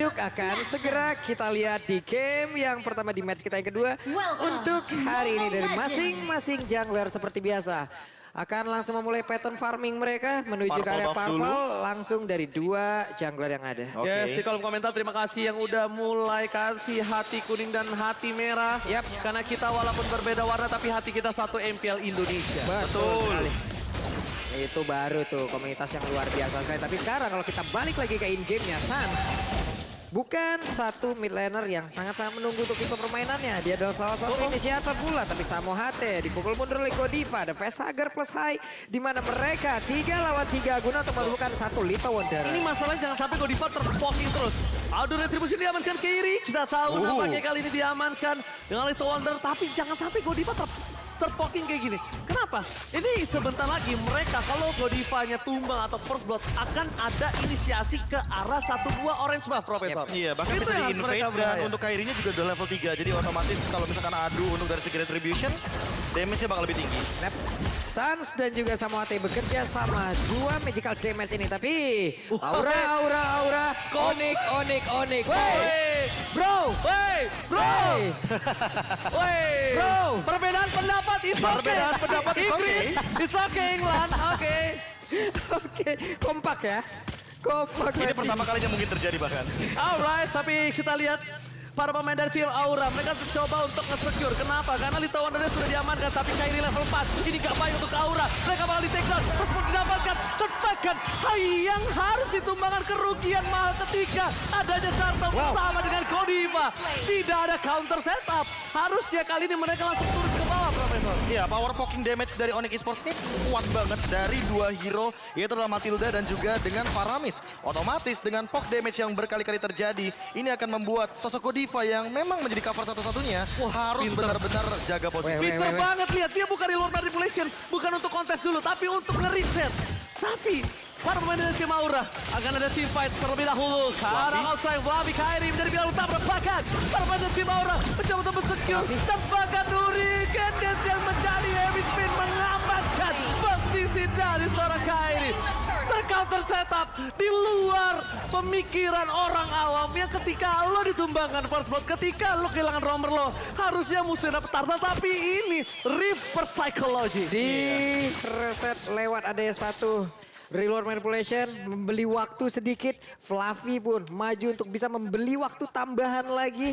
Yuk akan segera kita lihat di game yang pertama di match kita yang kedua. Untuk hari ini dari masing-masing jungler seperti biasa. Akan langsung memulai pattern farming mereka menuju ke area purple langsung dari dua jungler yang ada. Yes, di kolom komentar terima kasih yang udah mulai kasih hati kuning dan hati merah. Karena kita walaupun berbeda warna tapi hati kita satu MPL Indonesia. Betul. Itu baru tuh komunitas yang luar biasa sekali. Tapi sekarang kalau kita balik lagi ke in-game-nya, Sans bukan satu mid laner yang sangat-sangat menunggu untuk tipe permainannya. Dia adalah salah satu inisiator pula. Tapi Samo HT dipukul mundur oleh Godiva. Ada Vesager plus High. Di mana mereka 3 lawan 3 guna untuk menemukan satu Little Wonder. Ini masalahnya jangan sampai Godiva terpoking terus. Auto retribusi diamankan Kairi. Kita tahu nampaknya kali ini diamankan dengan Little Wonder. Tapi jangan sampai Godiva terpoking kayak gini. Kenapa? Ini sebentar lagi mereka kalau Godivanya tumbang atau first blood akan ada inisiasi ke arah 1-2 orange buff, Profesor. Iya, bahkan bisa di-invade dan untuk Kairinya juga udah level 3. Jadi otomatis kalau misalkan adu untuk dari segi retribution, damage-nya bakal lebih tinggi. Sans dan juga Samo HT bekerja sama 2 magical damage ini. Tapi aura. Onyx. Wey, bro. Perbedaan pendapat itu Perbedaan pendapat is okay. It's okay, England. Oke, kompak ya. Kompak. Ini pertama kalinya mungkin terjadi bahkan. Alright, tapi kita lihat para pemain dari tim Aura, mereka coba untuk nge-secure. Kenapa? Karena Little Wonder sudah diamankan, tapi Kairi level 4. Ini gak baik untuk Aura. Mereka bakal di-take down. Terus didapatkan. Cepatkan. Yang harus ditumbangkan kerugian mahal ketika adanya Turtle bersama dengan Godiva. Tidak ada counter setup. Harusnya kali ini mereka langsung turun ke bawah, Profesor. Iya, power poking damage dari Onyx Esports ini kuat banget dari 2 hero, yaitu adalah Matilda dan juga dengan Faramis. Otomatis dengan poke damage yang berkali-kali terjadi, ini akan membuat sosok Godiva yang memang menjadi cover satu-satunya harus benar-benar jaga posisi. Pinter banget, lihat dia bukan di luar manipulation, bukan untuk kontes dulu, tapi untuk nge-reset. Tapi para pemain dari tim Aura akan ada team fight terlebih dahulu. Karena outside Flavi Kairi menjadi pilihan utama bahkan para pemain dari tim Aura mencoba untuk men-secure. Dan bahkan Hurricane Dance yang menjadi heavy spin mengamankan posisi dari seorang Kairi. Tercounter setup di luar pemikiran orang awam yang ketika lo ditumbangkan first blood, ketika lo kehilangan roamer lo, harusnya musuhnya dapat turtle, tapi ini reverse psychology. Di reset lewat ada satu reload manipulation, membeli waktu sedikit. Fluffy pun maju untuk bisa membeli waktu tambahan lagi.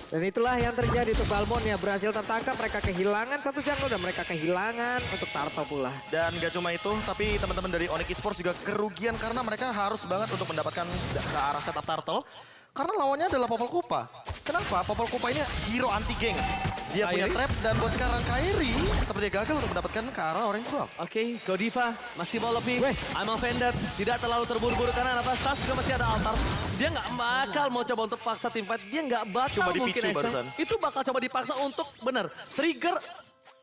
Dan itulah yang terjadi untuk Balmon ya, berhasil tertangkap. Mereka kehilangan satu jungle dan mereka kehilangan untuk Turtle pula. Dan gak cuma itu, tapi teman-teman dari Onyx Esports juga kerugian karena mereka harus banget untuk mendapatkan ke arah setup Turtle. Karena lawannya adalah Popol Kupa. Kenapa? Popol Kupa ini hero anti-geng. Dia punya trap dan buat sekarang Kairi seperti gagal untuk mendapatkan ke arah orange buff. Oke, Godiva masih mau lebih. I'm offended. Tidak terlalu terburu-buru karena apa? Sas juga masih ada altar. Dia nggak bakal mau coba untuk paksa tim fight. Dia nggak bakal Cuma mungkin dipicu barusan. itu bakal coba dipaksa untuk benar trigger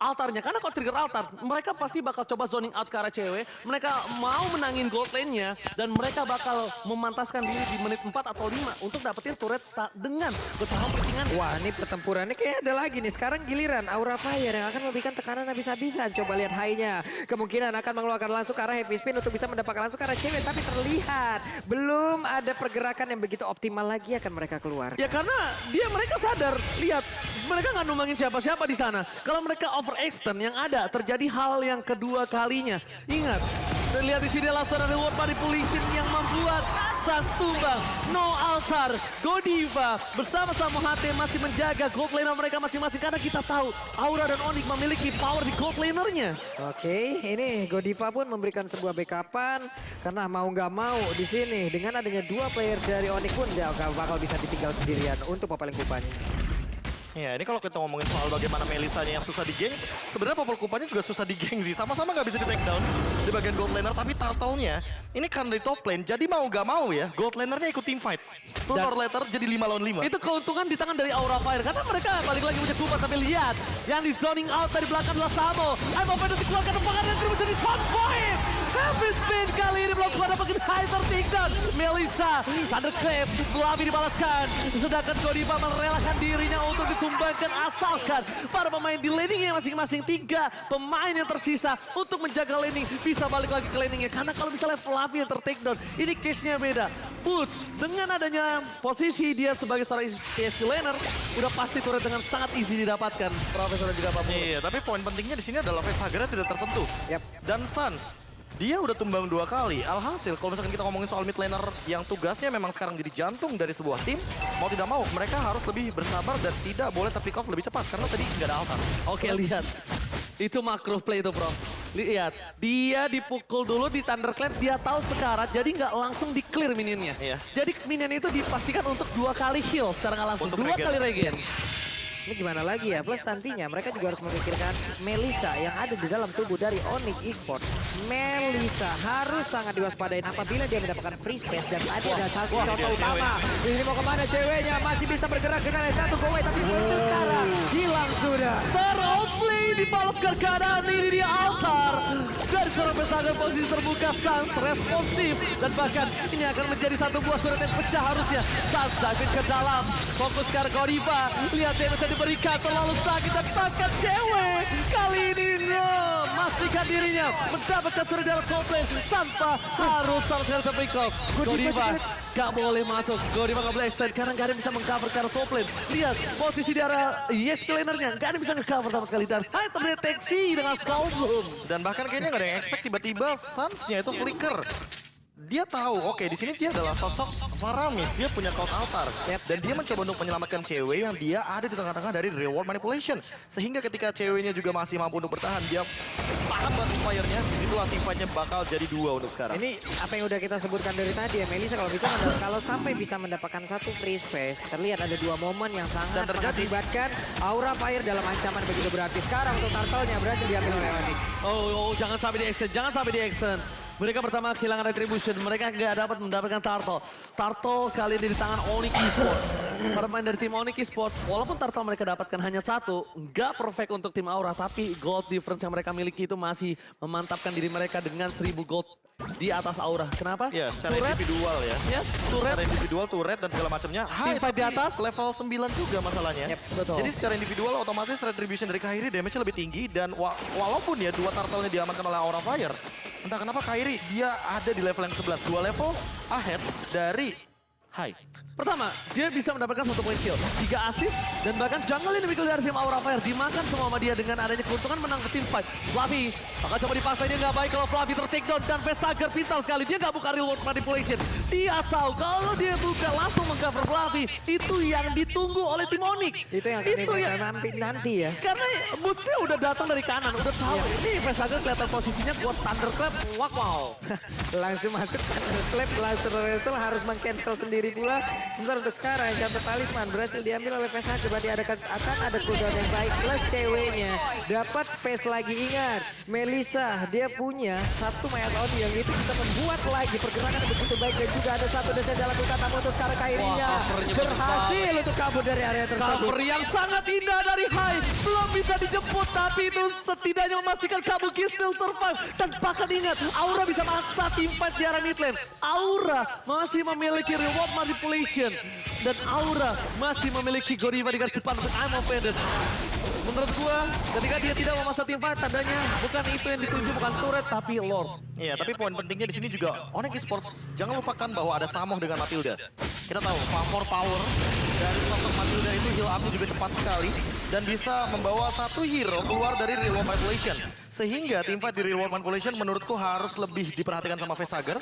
altarnya. Karena kalau trigger altar, mereka pasti bakal coba zoning out ke arah cewek. Mereka mau menangin gold lane-nya dan mereka bakal memantaskan diri di menit 4 atau 5 untuk dapetin turret dengan bersama pertingan. Wah, ini pertempurannya kayak ada lagi nih. Sekarang giliran Aura Fire yang akan memberikan tekanan habis-habisan. Coba lihat high-nya. Kemungkinan akan mengeluarkan langsung ke arah heavy spin untuk bisa mendapatkan langsung ke arah cewek. Tapi terlihat belum ada pergerakan yang begitu optimal lagi akan mereka keluar. Ya karena mereka sadar, lihat mereka nggak numbangin siapa-siapa di sana. Kalau mereka overextend yang ada terjadi hal yang kedua kalinya. Ingat, lihat di sini langsung ada reward manipulation yang membuat Sans tumbang. No altar, Godiva bersama-sama HT masih menjaga gold laner mereka masing-masing karena kita tahu Aura dan Onyx memiliki power di gold lanernya. Oke, ini Godiva pun memberikan sebuah backupan karena mau nggak mau di sini dengan adanya 2 player dari Onyx pun dia bakal bisa ditinggal sendirian untuk Popol Kupanya. Ya, ini kalau kita ngomongin soal bagaimana Melisanya yang susah di geng, sebenarnya Popol Kupanya juga susah di geng sih. Sama-sama nggak bisa di take down di bagian gold laner, tapi Turtle-nya ini karena di top lane, jadi mau nggak mau ya, gold laner-nya ikut team fight. Sooner or later jadi 5 lawan 5. Itu keuntungan di tangan dari Aura Fire karena mereka balik lagi punya Kupa, tapi lihat yang di zoning out dari belakang adalah Samo. I'm open untuk dikeluarkan tembakan dan terus di spawn point. Heavy spin kali ini melakukan apa kita high take down. Melissa, Thunderclap, Flavi dibalaskan. Sedangkan Godiva merelakan dirinya untuk sumbangkan asalkan para pemain di laningnya masing-masing. 3 pemain yang tersisa untuk menjaga laning bisa balik lagi ke laningnya. Karena kalau misalnya Fluffy yang ter-takedown, ini case-nya beda. Boots dengan adanya posisi dia sebagai seorang PSG laner, udah pasti turret dengan sangat easy didapatkan. Profesor dan juga Pak Bulu. Iya, tapi poin pentingnya di sini adalah Vesagera tidak tersentuh. Yap. Dan Suns, dia udah tumbang 2 kali. Alhasil kalau misalkan kita ngomongin soal mid laner yang tugasnya memang sekarang jadi jantung dari sebuah tim, mau tidak mau mereka harus lebih bersabar dan tidak boleh terpick off lebih cepat karena tadi nggak ada altar. Oke, lihat. Itu macro play itu, bro. Lihat, dia dipukul dulu di Thunderclap, dia tahu sekarat, jadi nggak langsung di-clear minionnya. Iya. Jadi minion itu dipastikan untuk 2 kali heal secara nggak langsung. Untuk 2 regen. kali regen. Ini gimana lagi ya, plus nantinya mereka juga harus memikirkan Melissa yang ada di dalam tubuh dari Onyx Esports. Melissa harus sangat diwaspadain apabila dia mendapatkan free space dan tadi ada saksi contoh dia utama. Ini mau kemana ceweknya, masih bisa bergerak dengan S1 go away tapi sekarang hilang sudah. Teroutplay dibalaskan keadaan ini dia altar. Dari seorang pesanan posisi terbuka, Sans responsif. Dan bahkan ini akan menjadi satu buah surat yang pecah harusnya. Sans dive ke dalam, fokus ke Godiva. Lihat dia bisa diberikan terlalu sakit dan takkan cewek. Kali ini memastikan dirinya mendapatkan turret dari Coldplay tanpa harus sama sekali terpick off. Godiva gak boleh masuk, Godiva gak boleh extend karena gak ada yang bisa mengcover ke arah Coldplay. Lihat posisi di arah ESP lanernya, gak ada yang bisa nge-cover sama sekali dan hanya terdeteksi dengan Soulbloom. Dan bahkan kayaknya nggak ada yang expect tiba-tiba Suns-nya itu flicker. Dia tahu, oke di sini dia adalah sosok Faramis, dia punya cloud altar. Dan dia mencoba untuk menyelamatkan cewek yang dia ada di tengah-tengah dari reward manipulation. Sehingga ketika ceweknya juga masih mampu untuk bertahan, dia tahan bantu fire-nya. Di situ anti-fight-nya bakal jadi 2 untuk sekarang. Ini apa yang udah kita sebutkan dari tadi ya, Melissa kalau bisa kalau sampai bisa mendapatkan satu free space, terlihat ada 2 momen yang sangat Dan terjadi. mengakibatkan aura fire dalam ancaman begitu berarti. Sekarang untuk turtle-nya berhasil diambil oleh Onyx. Oh, jangan sampai di extend, jangan sampai di extend. Mereka pertama kehilangan retribution, mereka nggak dapat mendapatkan turtle. Turtle kali ini di tangan Onyx Esports. Permain dari tim Onyx Esports, walaupun turtle mereka dapatkan hanya 1, nggak perfect untuk tim Aura, tapi gold difference yang mereka miliki itu masih memantapkan diri mereka dengan 1000 gold di atas Aura. Kenapa? Ya, secara Turret, individual ya. yes, turret. Secara individual, turret dan segala macamnya. Tim fight di atas. Level 9 juga masalahnya. Yep, betul. Jadi secara individual otomatis retribution dari Kairi damage-nya lebih tinggi. Dan walaupun ya 2 turtle-nya diamankan oleh Aura Fire, entah kenapa Kairi dia ada di level yang 11. 2 level ahead dari Hai. Pertama, dia bisa mendapatkan 1 point kill, 3 assist, dan bahkan jungle ini dari tim Aura Fire dimakan semua sama dia dengan adanya keuntungan menang ke tim fight. Fluffy akan coba dipaksa, dia nggak baik kalau Fluffy ter-takedown dan Vestager pintar sekali. Dia nggak buka reward manipulation. Dia tahu kalau dia buka langsung meng-cover Fluffy, itu yang ditunggu oleh tim Onyx. Itu yang akan nanti ya. Karena Bootsnya udah datang dari kanan, udah tahu ini Vestager kelihatan posisinya buat Thunderclap. Wow. Langsung masuk Thunderclap, langsung harus meng-cancel sendiri pula. Sebentar untuk sekarang Enchanted Talisman berhasil diambil oleh Vesage. Berarti akan ada cooldown yang baik. Plus ceweknya dapat space lagi. Ingat, Melissa dia punya 1 Mayat Odi yang itu bisa membuat lagi pergerakan yang begitu baik. Dan juga ada 1 desa jalan buka tamu untuk sekarang Kairinya berhasil untuk kabur dari area tersebut. Cover yang sangat indah dari Hai. Belum bisa dijemput, tapi itu setidaknya memastikan Kabuki still survive. Dan bahkan ingat, Aura bisa maksa tim fight di arah mid lane. Aura masih memiliki reward manipulation. Dan Aura masih memiliki Godiva di garis depan untuk I'm offended. Menurut gua, ketika dia tidak memaksa tim fight, tandanya bukan itu yang dituju, bukan turret, tapi Lord. Iya, tapi poin pentingnya di sini juga Onyx Esports jangan lupakan bahwa ada Samoh dengan Matilda. Kita tahu favor power dari sosok Matilda itu heal up juga cepat sekali dan bisa membawa 1 hero keluar dari reward manipulation. Sehingga tim fight di reward manipulation menurutku harus lebih diperhatikan sama Vestager.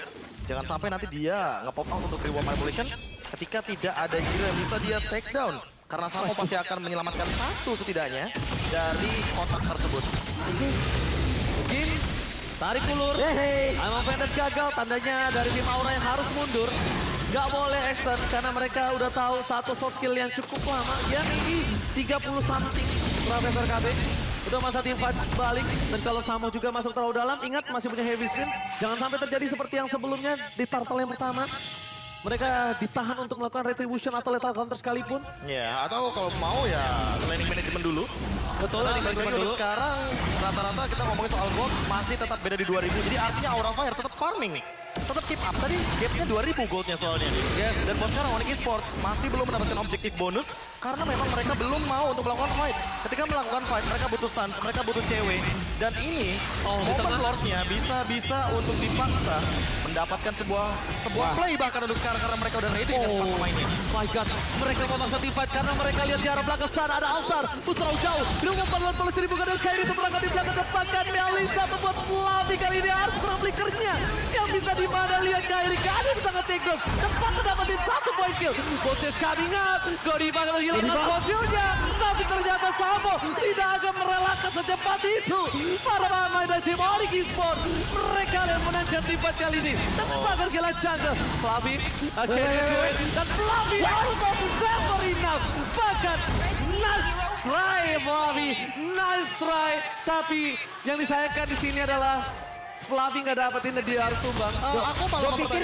Jangan sampai nanti dia nge-pop out untuk reward manipulation ketika tidak ada hero yang bisa dia take down. Karena Samoh pasti akan menyelamatkan 1 setidaknya dari kotak tersebut. Mungkin tarik ulur. I'm offended gagal, tandanya dari tim Aura yang harus mundur. Gak boleh extend karena mereka udah tahu 1 soft skill yang cukup lama. Yang ini 30 something Profesor KB. Udah masa tim fight balik. Dan kalau Samoh juga masuk terlalu dalam, ingat masih punya heavy spin. Jangan sampai terjadi seperti yang sebelumnya di turtle yang pertama. Mereka ditahan untuk melakukan retribution atau lethal counter sekalipun. Ya, atau kalau mau ya laning management dulu. Betul, Laning laning management management dulu. dulu. Sekarang rata-rata kita ngomongin soal gold masih tetap beda di 2000. Jadi artinya Aura Fire tetap farming nih. tetap keep up. Tadi gapnya 2000 goldnya soalnya. Yes. Dan buat sekarang Onyx Esports masih belum mendapatkan objektif bonus karena memang mereka belum mau untuk melakukan fight. Ketika melakukan fight, mereka butuh Suns, mereka butuh cewek. Dan ini, di tengah. Lordnya bisa-bisa untuk dipaksa mendapatkan sebuah play bahkan untuk sekarang karena mereka udah ready dengan 4 pemainnya. My God, mereka memaksa tim fight karena mereka lihat di arah belakang sana ada altar. Terlalu jauh, dilakukan pantulan polisi dibuka dan Kairi itu berangkat di belakang depan dan Melisa membuat Fluffy kali ini harus flickernya. Yang bisa di mana lihat Kairi, Kairi bisa nge-take down. Tepat dapetin 1 point kill. Boses coming up, Godiva kehilangan bocilnya. Tapi ternyata Samo tidak akan merelakan secepat itu. Para pemain dari tim Onyx Esports, mereka yang menangkan tim fight kali ini. Tepat kehilangan jungle. Fluffy akhirnya duet dan Fluffy almost never enough. Bahkan nice try Fluffy, nice try. Tapi yang disayangkan di sini adalah Fluffy nggak dapetin dan dia harus tumbang. Aku malah Gue pikir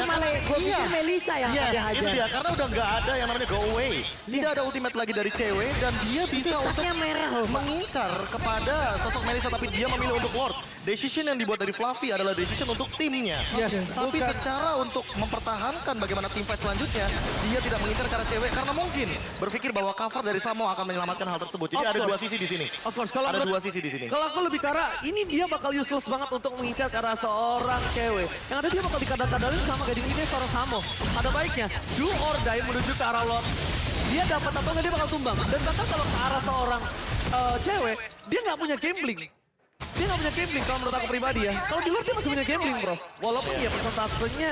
Melisa yang Yes, ada itu hajar. dia. Karena udah nggak ada yang namanya go away. Tidak ada ultimate lagi dari cewek dan dia bisa untuk Stacknya merah loh, Pak. mengincar kepada sosok Melisa tapi dia memilih untuk Lord. Decision yang dibuat dari Fluffy adalah decision untuk timnya. Yes. Tapi secara untuk mempertahankan bagaimana tim fight selanjutnya, dia tidak mengincar karena cewek karena mungkin berpikir bahwa cover dari Samo akan menyelamatkan hal tersebut. Jadi Of ada course. dua sisi di sini. Of course, kalau Ada menurut- dua sisi di sini. Kalau aku lebih ke arah, ini dia bakal useless banget untuk mengincar ke arah seorang cewek. Yang ada dia bakal dikadang-kadangin sama gading ini seorang Samo. Ada baiknya, do or die menuju ke arah Lord. Dia dapat atau nggak dia bakal tumbang. Dan bahkan kalau ke arah seorang cewek, dia nggak punya gambling. Dia nggak punya gambling kalau menurut aku pribadi ya. Kalau di luar dia masih punya gambling bro. Walaupun ya persentasenya,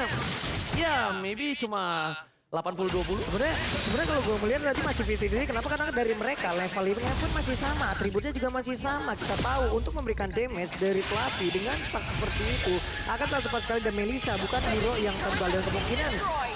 ya maybe cuma 80-20. Sebenarnya kalau gue melihat berarti masih 50-50. Kenapa? Karena dari mereka level livingnya pun masih sama, atributnya juga masih sama. Kita tahu untuk memberikan damage dari Fluffy dengan stack seperti itu akan sangat cepat sekali dan Melisa bukan hero yang tebal dan kemungkinan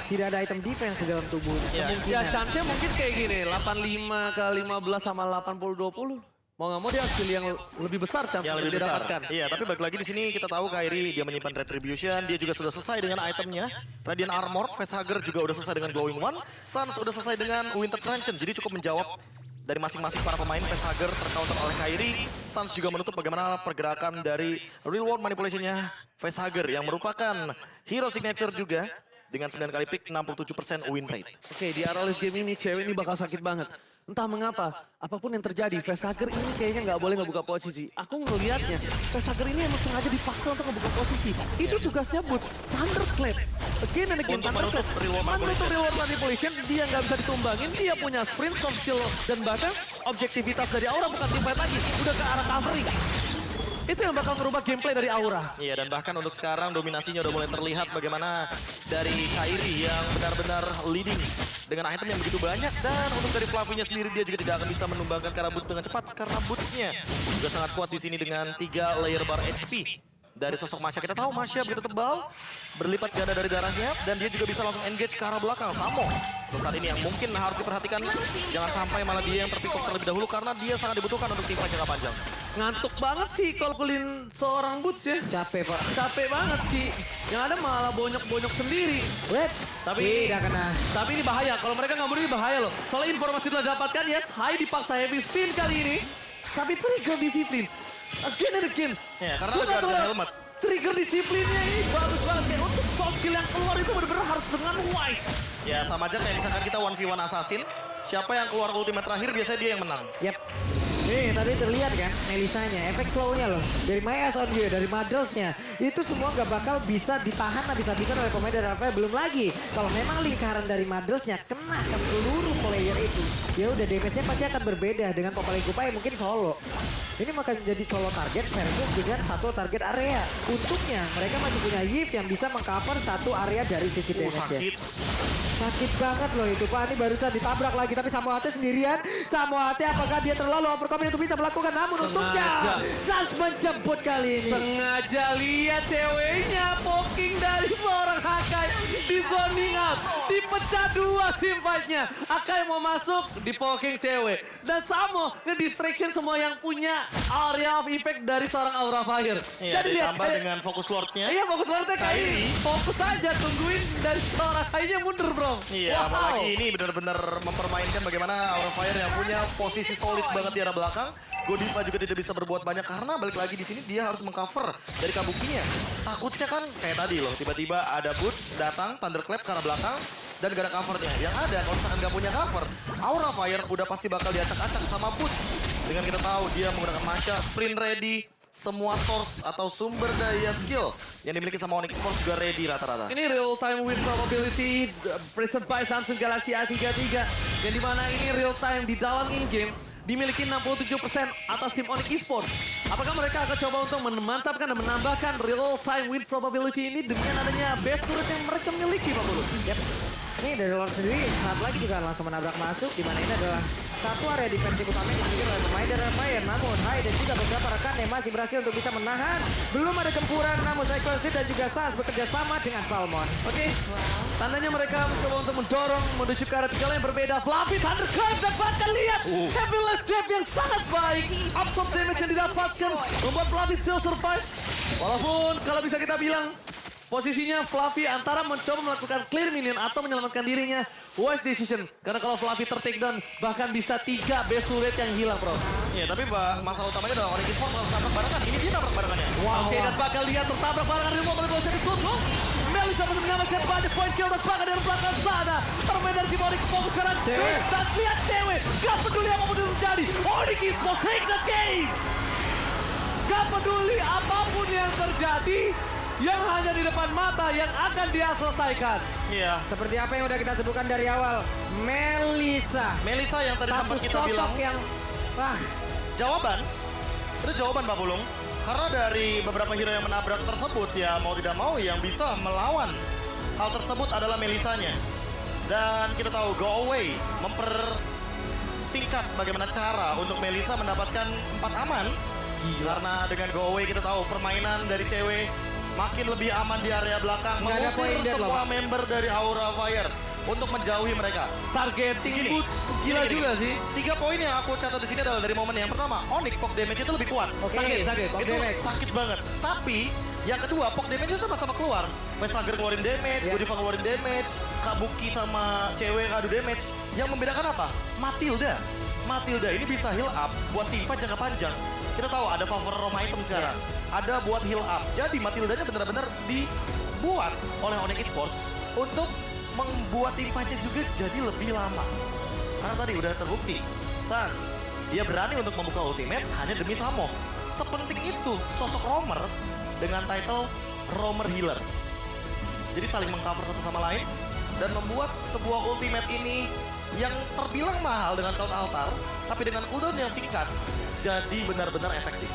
tidak ada item defense di dalam tubuhnya. Ya. Ya chance-nya mungkin kayak gini, 85 ke 15 sama 80-20. Mau nggak mau dia harus pilih yang lebih besar chance Yang untuk lebih besar. didapatkan. Iya, tapi balik lagi di sini kita tahu Kairi dia menyimpan Retribution, dia juga sudah selesai dengan itemnya. Radiant Armor, Facehugger juga udah selesai dengan Glowing One, Suns udah selesai dengan Winter Transcend. Jadi cukup menjawab dari masing-masing para pemain. Facehugger tercounter oleh Kairi, Suns juga menutup bagaimana pergerakan dari Real World Manipulation-nya Facehugger yang merupakan hero signature juga dengan 9 kali pick 67% win rate. Oke, di arah late game ini cewek ini bakal sakit banget. Entah mengapa, apapun yang terjadi, Facehugger ini kayaknya nggak boleh ngebuka posisi. Aku ngelihatnya, Facehugger ini emang sengaja dipaksa untuk ngebuka posisi. Itu tugasnya buat Thunderclap. Again and again, Untuk Thunderclap. menutup Reward Menutup Reward Manipulation, dia nggak bisa ditumbangin, dia punya sprint, soft skill, dan bahkan objektivitas dari Aura bukan team fight lagi, udah ke arah covering. Itu yang bakal merubah gameplay dari Aura. Iya, dan bahkan untuk sekarang dominasinya udah mulai terlihat bagaimana dari Kairi yang benar-benar leading dengan item yang begitu banyak. Dan untuk dari Fluffy-nya sendiri dia juga tidak akan bisa menumbangkan ke arah Boots dengan cepat karena Boots-nya juga sangat kuat di sini dengan 3 layer bar HP. Dari sosok Masya, kita tahu Masya begitu tebal, berlipat ganda dari darahnya, dan dia juga bisa langsung engage ke arah belakang. Samo, terus saat ini yang mungkin harus diperhatikan, jangan sampai malah dia yang terpikuk terlebih dahulu, karena dia sangat dibutuhkan untuk tim fight jangka panjang. Ngantuk banget sih kalau kulin seorang Boots ya. Capek Pak. Capek banget sih. Yang ada malah bonyok-bonyok sendiri. Wait, Tapi tidak kena. Tapi ini bahaya. Kalau mereka nggak bunuh ini bahaya loh. Soalnya informasi telah dapatkan, yes, Hai dipaksa heavy spin kali ini. Tapi trigger disiplin. Again and again. Ya, karena Gua ada nggak tahu Guardian Helmet. Trigger disiplinnya ini bagus banget. Kayak untuk soft skill yang keluar itu benar-benar harus dengan wise. Ya, sama aja kayak misalkan kita 1v1 assassin, siapa yang keluar ultimate terakhir biasanya dia yang menang. Yap. Nih tadi terlihat kan Melisanya, efek slow-nya loh. Dari My Eyes on You, dari Madrels-nya. Itu semua gak bakal bisa ditahan habis-habisan oleh pemain dari Rafael. Belum lagi, kalau memang lingkaran dari Madrels-nya kena ke seluruh player itu. Ya udah damage-nya pasti akan berbeda dengan Popalin Kupa yang mungkin solo. Ini akan jadi solo target versus dengan satu target area. Untungnya mereka masih punya Yip yang bisa mengcover satu area dari sisi damage-nya. Sakit. Sakit banget loh itu Pak, ini barusan ditabrak lagi tapi Samoate sendirian. Samoate apakah dia terlalu overcommit untuk bisa melakukan, namun untungnya Suns menjemput kali ini. Sengaja lihat ceweknya poking dari seorang Hakai di zoning out. Dipecah dua tim fight-nya. Hakai mau masuk di poking cewek. Dan Samo nge-distraction semua yang punya area of effect dari seorang Aura Fire. Iya, Jadi lihat ditambah dengan fokus Lord-nya. Iya fokus banget kayak Kairi. ini. Fokus aja tungguin dari seorang Hakai-nya mundur bro. Iya, Wow. apalagi ini benar-benar mempermainkan bagaimana Aura Fire yang punya posisi solid banget di arah belakang. Godiva juga tidak bisa berbuat banyak karena balik lagi di sini dia harus mengcover dari Kabukinya. Takutnya kan kayak tadi loh, tiba-tiba ada Boots datang, Thunderclap ke arah belakang, dan gak ada covernya. Yang ada kalau misalkan gak punya cover, Aura Fire udah pasti bakal diacak-acak sama Boots. Dengan kita tahu dia menggunakan Masha, sprint ready, semua source atau sumber daya skill yang dimiliki sama Onyx Sports juga ready rata-rata. Ini real time win probability present by Samsung Galaxy A33 yang dimana ini real time di dalam in-game dimiliki 67% atas tim Onyx Esports. Apakah mereka akan coba untuk memantapkan dan menambahkan real time win probability ini dengan adanya base turret yang mereka miliki, Pak Bulu? Yap. Ini dari Lord sendiri saat lagi juga langsung menabrak masuk, di mana ini adalah satu area defensif utama yang dimiliki oleh pemain dari Fire. Namun Hai dan juga beberapa rekan yang masih berhasil untuk bisa menahan. Belum ada gempuran, namun Cyclosid dan juga Sans bekerja sama dengan Palmon. Oke, tandanya mereka mencoba untuk mendorong menuju ke arah tiga yang berbeda. Fluffy Thunderclap dapatkan lihat heavy left jab yang sangat baik. Absorb damage yang didapatkan membuat Fluffy still survive. Walaupun kalau bisa kita bilang posisinya Fluffy antara mencoba melakukan clear minion atau menyelamatkan dirinya. Wise decision. Karena kalau Fluffy tertakedown bahkan bisa 3 base turret yang hilang, bro. Iya, tapi masalah utamanya adalah Onyx Sports harus tabrak barengan. Ini dia tabrak barengannya. Oke, dan bakal lihat tertabrak barengan remote oleh Ghost Epic Football. Melisa masih menyelamatkan banyak point kill dan bahkan dari belakang sana. Permain dari tim Onyx fokus sekarang. Dan lihat cewek. Gak peduli apapun yang terjadi. Onyx Esports take the game. Gak peduli apapun yang terjadi. Yang hanya di depan mata yang akan dia selesaikan. Iya. Seperti apa yang udah kita sebutkan dari awal, Melisa. Melisa yang tadi Satu sempat kita sosok bilang. yang, wah, Jawaban, itu jawaban Pak Bulung. Karena dari beberapa hero yang menabrak tersebut ya mau tidak mau yang bisa melawan hal tersebut adalah Melisanya. Dan kita tahu Go Away mempersingkat bagaimana cara untuk Melisa mendapatkan 4 aman. Karena dengan Go Away kita tahu permainan dari cewek makin lebih aman di area belakang. Nggak ada Mengusir point dead semua loh, Pak. member dari Aura Fire untuk menjauhi mereka. Targeting Gini, Boots gila gini, juga gini. sih. 3 poin yang aku catat di sini adalah dari momen yang pertama, Onyx poke damage itu lebih kuat. oke. Sakit. Poke Itu damage. sakit banget. Tapi yang kedua, poke damage-nya sama-sama keluar. Facehugger ngeluarin damage, Ya. Godiva ngeluarin damage, Kabuki sama cewek ngadu damage. Yang membedakan apa? Matilda. Matilda ini bisa heal up buat Tifa jangka panjang. Kita tahu ada favor roam item sekarang. Ada buat heal up. Jadi Matildanya benar-benar dibuat oleh Onyx Esports untuk membuat tim fight-nya juga jadi lebih lama. Karena tadi udah terbukti, Sans, dia berani untuk membuka ultimate hanya demi Samo. Sepenting itu sosok roamer dengan title roamer healer. Jadi saling mengcover satu sama lain dan membuat sebuah ultimate ini yang terbilang mahal dengan count altar, tapi dengan cooldown yang singkat, jadi benar-benar efektif.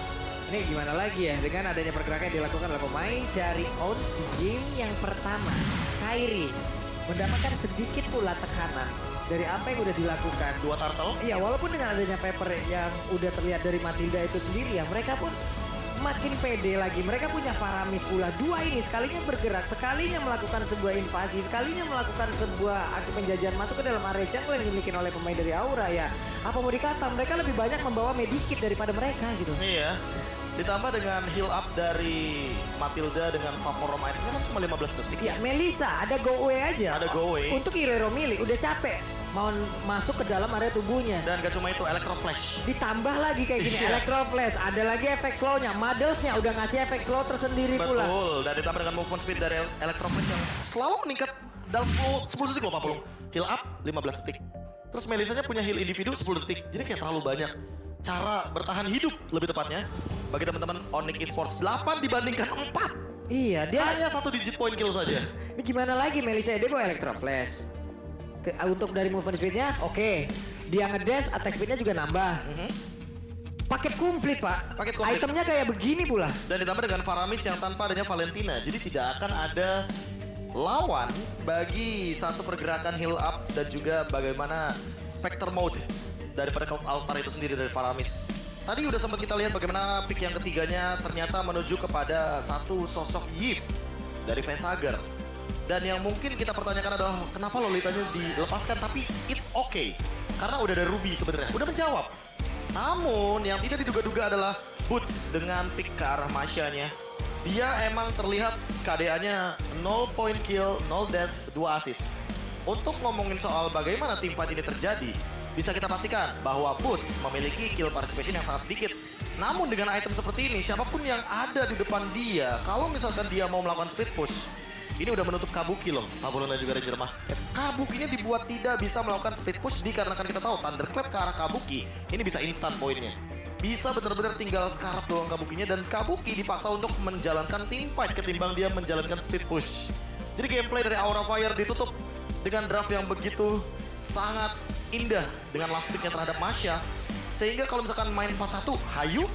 Ini gimana lagi ya dengan adanya pergerakan yang dilakukan oleh pemain dari out di game yang pertama. Kairi mendapatkan sedikit pula tekanan dari apa yang udah dilakukan. 2 turtle. Iya, walaupun dengan adanya Pepper yang udah terlihat dari Matilda itu sendiri ya, mereka pun makin pede lagi. Mereka punya Paramis pula. 2 ini sekalinya bergerak, sekalinya melakukan sebuah invasi, sekalinya melakukan sebuah aksi penjajahan masuk ke dalam area jungle yang dimiliki oleh pemain dari Aura ya. Apa mau dikata, mereka lebih banyak membawa medikit daripada mereka gitu. Iya. Ditambah dengan heal up dari Matilda dengan favor roam itemnya kan cuma 15 detik. Ya, Melisa ada go away aja. Ada go away. Untuk hero milih udah capek mau masuk ke dalam area tubuhnya. Dan gak cuma itu, Electro Flash. Ditambah lagi kayak gini, Iya. Electro Flash, ada lagi efek slow-nya, Muddles-nya udah ngasih efek slow tersendiri pula. Betul, dan ditambah dengan movement speed dari Electro Flash yang selalu meningkat dalam 10 detik loh Pak Pulung. Heal up 15 detik. Terus Melisanya punya heal individu 10 detik. Jadi kayak terlalu banyak cara bertahan hidup lebih tepatnya bagi teman-teman Onyx Esports 8 dibandingkan 4. Iya, dia Hanya 1 digit point kill saja. ini gimana lagi Melisa, dia bawa Electro Flash. Untuk dari movement speed-nya, oke. Dia ngedash, attack speed-nya juga nambah. Paket komplit, Pak. Paket komplit. Itemnya kayak begini pula. Dan ditambah dengan Faramis yang tanpa adanya Valentina. Jadi tidak akan ada lawan bagi satu pergerakan heal up dan juga bagaimana Spectre mode daripada Cult Altar itu sendiri dari Faramis. Tadi udah sempat kita lihat bagaimana pick yang ketiganya ternyata menuju kepada satu sosok Yif dari Facehugger. Dan yang mungkin kita pertanyakan adalah kenapa Lolitanya dilepaskan, tapi it's okay. Karena udah ada Ruby sebenarnya, udah menjawab. Namun yang tidak diduga-duga adalah Boots dengan pick ke arah Masha-nya. Dia emang terlihat KDA-nya 0 point kill, 0 death, 2 assist. untuk ngomongin soal bagaimana tim fight ini terjadi, bisa kita pastikan bahwa Boots memiliki kill participation yang sangat sedikit. Namun dengan item seperti ini, siapapun yang ada di depan dia, kalau misalkan dia mau melakukan split push, ini udah menutup Kabuki loh, Pabulon dan juga Ranger Mas. Kabukinya dibuat tidak bisa melakukan split push dikarenakan kita tahu Thunderclap ke arah Kabuki, ini bisa instant poinnya. Bisa benar-benar tinggal sekarat doang Kabukinya dan Kabuki dipaksa untuk menjalankan team fight ketimbang dia menjalankan split push. Jadi gameplay dari Aura Fire ditutup dengan draft yang begitu sangat indah dengan last pick-nya terhadap Masya. Sehingga kalau misalkan main 4-1, hayu.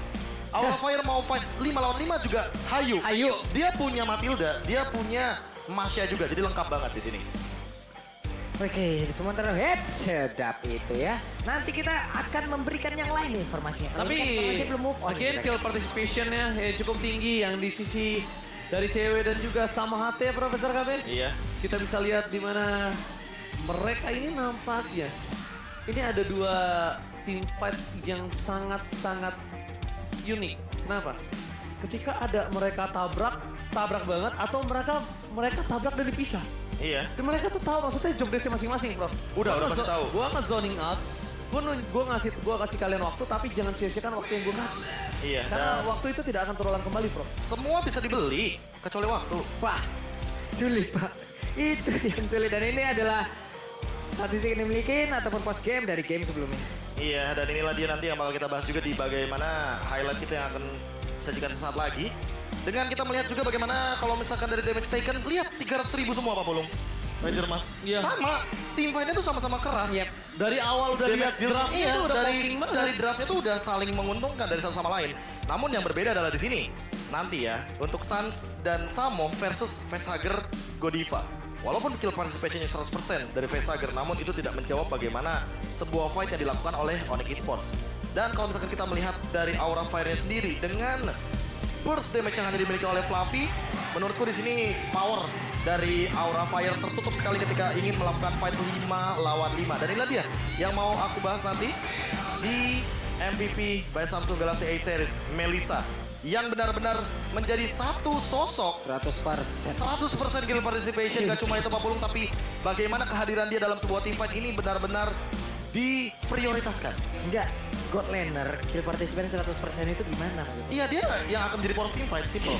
Aura Fire mau fight 5 lawan 5 juga, hayu. Hayu. Dia punya Matilda, dia punya Masya juga, jadi lengkap banget di sini. Oke, sementara sedap itu ya. Nanti kita akan memberikan yang lain nih informasinya. Kalau Tapi ini kan informasi belum move on. again kita- kill participationnya cukup tinggi yang di sisi dari cewek dan juga sama HT Profesor KB. Iya. Kita bisa lihat di mana mereka ini nampaknya ini ada dua team fight yang sangat-sangat unik. Kenapa? Ketika ada mereka tabrak banget atau mereka tabrak dan dipisah. Iya. Dan mereka tuh tahu maksudnya job desk masing-masing, Bro. Udah pasti tahu. Gua nge-zoning out. Gua kasih kalian waktu tapi jangan sia-siakan waktu yang gua kasih. Iya. Karena Dan waktu itu tidak akan terulang kembali, Bro. semua bisa dibeli, kecuali waktu. Wah, sulit Pak. Itu yang sulit dan ini adalah statistik yang dimiliki ataupun post game dari game sebelumnya. Iya, dan inilah dia nanti yang bakal kita bahas juga di bagaimana highlight kita yang akan disajikan sesaat lagi. Dengan kita melihat juga bagaimana kalau misalkan dari damage taken, lihat 300.000 semua Pak Pulung. Ranger Mas. Iya. Sama, tim fight-nya tuh sama-sama keras. Yep. Dari awal udah lihat Damage deal, draftnya iya, itu udah dari poking banget. draftnya tuh udah saling menguntungkan dari satu sama lain. Namun yang berbeda adalah di sini. Nanti ya, untuk Sans dan Samo versus Facehugger Godiva. Walaupun kill participation-nya 100% dari Facehugger, namun itu tidak menjawab bagaimana sebuah fight yang dilakukan oleh Onyx Esports. Dan kalau misalkan kita melihat dari Aura Fire-nya sendiri dengan burst damage yang hanya dimiliki oleh Fluffy, menurutku di sini power dari Aura Fire tertutup sekali ketika ingin melakukan fight 5 lawan 5. Dan inilah dia yang mau aku bahas nanti di MVP by Samsung Galaxy A Series, Melissa. Yang benar-benar menjadi satu sosok 100%. 100% kill participation, gak cuma itu Pak Pulung, tapi bagaimana kehadiran dia dalam sebuah team fight ini benar-benar diprioritaskan. Enggak, God Laner, kill participation 100% itu gimana? Iya, dia yang akan menjadi poros team fight, simple.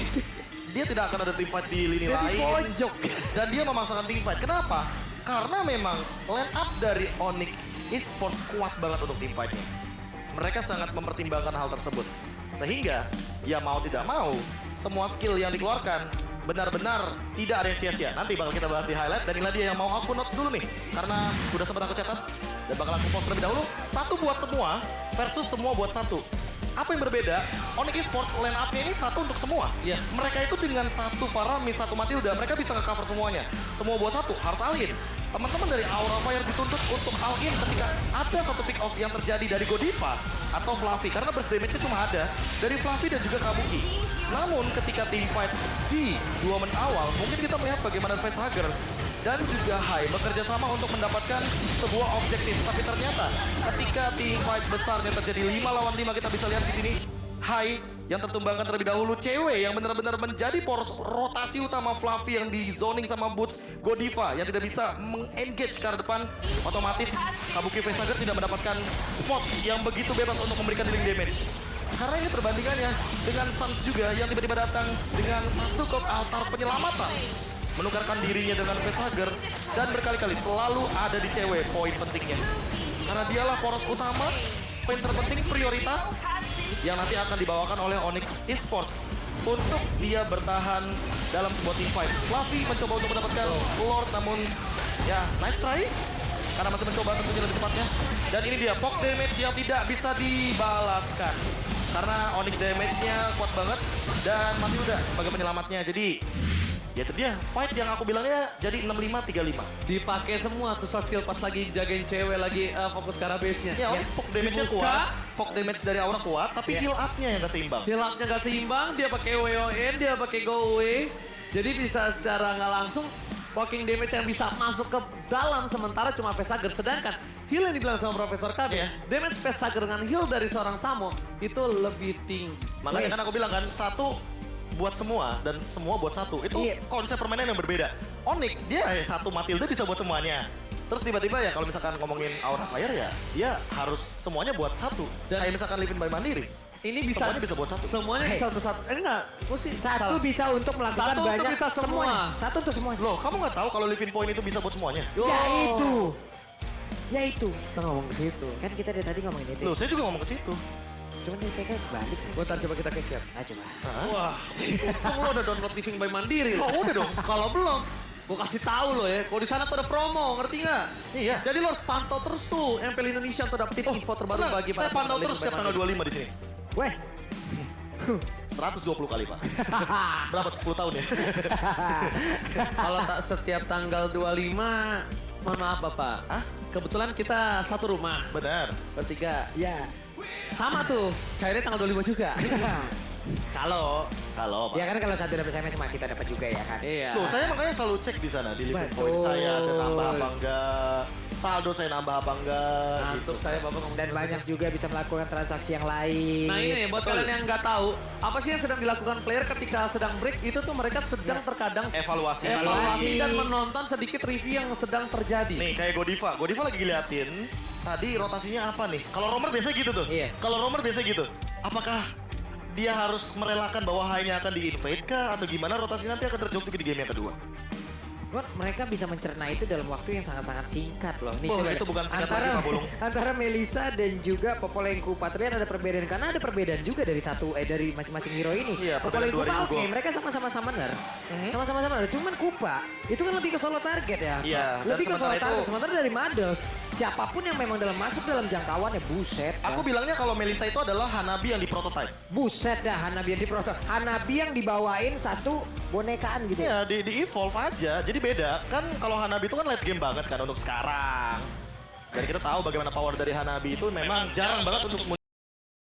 Dia tidak akan ada team fight di lini Dia di lain. pojok. Dan dia memaksakan team fight. Kenapa? Karena memang line up dari Onyx Esports kuat banget untuk team fight-nya. Mereka sangat mempertimbangkan hal tersebut. Sehingga, ya mau tidak mau, semua skill yang dikeluarkan benar-benar tidak ada yang sia-sia. Nanti bakal kita bahas di highlight, dan inilah dia yang mau aku notes dulu nih. Karena udah sempat aku catat, dan bakal aku post terlebih dahulu. Satu buat semua versus semua buat satu. Apa yang berbeda? Onyx Esports line up-nya ini satu untuk semua. Iya. Mereka itu dengan satu Faramis, satu Matilda, mereka bisa nge-cover semuanya. Semua buat satu, harus all-in. Teman-teman dari Aura Fire dituntut untuk all-in ketika ada satu pick off yang terjadi dari Godiva atau Fluffy. Karena burst damage-nya cuma ada dari Fluffy dan juga Kabuki. Namun ketika team fight di 2 menit awal, mungkin kita melihat bagaimana Facehugger dan juga Hai bekerja sama untuk mendapatkan sebuah objektif. Tapi ternyata ketika team fight besarnya terjadi 5 lawan 5, kita bisa lihat di sini Hai yang tertumbangkan terlebih dahulu, cewek yang benar-benar menjadi poros rotasi utama Fluffy yang di zoning sama Boots Godiva yang tidak bisa meng-engage ke arah depan. Otomatis Kabuki Facehugger tidak mendapatkan spot yang begitu bebas untuk memberikan healing damage. Karena ini perbandingannya dengan Sans juga yang tiba-tiba datang dengan satu kop altar penyelamatan, menukarkan dirinya dengan Facehugger dan berkali-kali selalu ada di cewek poin pentingnya. Karena dialah poros utama, poin terpenting prioritas yang nanti akan dibawakan oleh Onyx Esports untuk dia bertahan dalam sebuah team fight. Fluffy mencoba untuk mendapatkan Lord, namun ya nice try karena masih mencoba tentunya lebih tepatnya. Dan ini dia poke damage yang tidak bisa dibalaskan karena Onyx damage-nya kuat banget dan Matilda sebagai penyelamatnya. Jadi ya itu dia fight yang aku bilangnya jadi 65-35. Dipakai semua tuh soft skill pas lagi jagain cewek lagi fokus ke arah base-nya. Ya, poke damage-nya Dibuka, kuat, poke damage dari Aura kuat, tapi Ya. heal up-nya yang gak seimbang. heal up-nya gak seimbang, dia pakai WON, dia pakai go away. Jadi bisa secara nggak langsung poking damage yang bisa masuk ke dalam sementara cuma Facehugger. Sedangkan heal yang dibilang sama Profesor KB, Iya. damage Facehugger dengan heal dari seorang Samo itu lebih tinggi. Makanya Yes. kan aku bilang kan, satu buat semua dan semua buat satu. Itu Iya. konsep permainan yang berbeda. Onyx dia satu Matilda bisa buat semuanya. Terus tiba-tiba ya kalau misalkan ngomongin Aura Flyer ya, dia harus semuanya buat satu. Dan- Kayak misalkan Livin by Mandiri. Ini bisa Semuanya bisa buat satu. Semuanya bisa satu-satu. Enggak, gue sih Satu salah. bisa untuk melakukan Satu untuk banyak bisa semua. semuanya. Satu untuk semuanya. Loh, kamu nggak tahu kalau Livin Point itu bisa buat semuanya? Yo. Ya itu. Ya itu. Kita ngomong ke situ. Kan kita dari tadi ngomongin itu. Loh, saya juga ngomong ke situ. Cuman dia kayak balik nih. Gue coba kita kekiat. Nah coba. Hah? Wah, untung lo udah download Living by Mandiri. Oh, udah dong. Kalau belum, gue kasih tahu lo ya. Kalau di sana tuh ada promo, ngerti nggak? Iya. Jadi lo harus pantau terus tuh MPL Indonesia untuk dapetin info terbaru Tenang, bagi saya pantau pemain terus Living setiap by tanggal Mandiri. 25 di sini. Weh. 120 kali, Pak. Berapa tuh? 10 tahun ya? Kalau tak setiap tanggal 25, mohon maaf Bapak. Hah? Kebetulan kita satu rumah, Benar. bertiga. Ya. Sama tuh, cairnya tanggal 25 juga. Kalau, Halo, Pak. Ya kan kalau satu dapat SMS sama kita dapat juga ya kan. iya. Loh, saya makanya selalu cek di sana di living Betul. point saya ada nambah apa enggak, saldo saya nambah apa enggak gitu. Ngantuk saya Bapak ngomong. Dan banyak juga bisa melakukan transaksi yang lain. Nah ini nih, buat Betul. kalian yang nggak tahu, apa sih yang sedang dilakukan player ketika sedang break, itu tuh mereka sedang terkadang Evaluasi. evaluasi dan menonton sedikit review yang sedang terjadi. Nih kayak Godiva lagi ngeliatin tadi rotasinya apa nih? Kalau Romer biasa gitu tuh. Iya. Kalau Romer biasa gitu. Apakah dia harus merelakan bahwa high-nya akan di-invade kah atau gimana rotasi nanti akan terjawab di game yang kedua? Kan mereka bisa mencerna itu dalam waktu yang sangat-sangat singkat loh. Nih, Wah, coba itu deh. bukan singkat lagi, Pak Bulung. Antara Melisa dan juga Popolenko Patrian ada perbedaan karena ada perbedaan juga dari dari masing-masing hero ini. Iya, perbedaan Popolenko 2000 oke, gol. mereka sama-sama summoner. Sama-sama summoner. Cuman Kupa itu kan lebih ke solo target ya. Iya, dan Lebih ke solo sementara target. itu- Sementara dari Madels, siapapun yang memang masuk dalam jangkauan ya buset. Aku ya. bilangnya kalau Melissa itu adalah Hanabi yang diprototype. Buset dah Hanabi yang diprotok. Hanabi yang dibawain satu bonekaan gitu. Iya, di evolve aja. Jadi beda. Kan kalau Hanabi itu kan late game banget kan untuk sekarang. Dan kita tahu bagaimana power dari Hanabi itu memang jarang banget untuk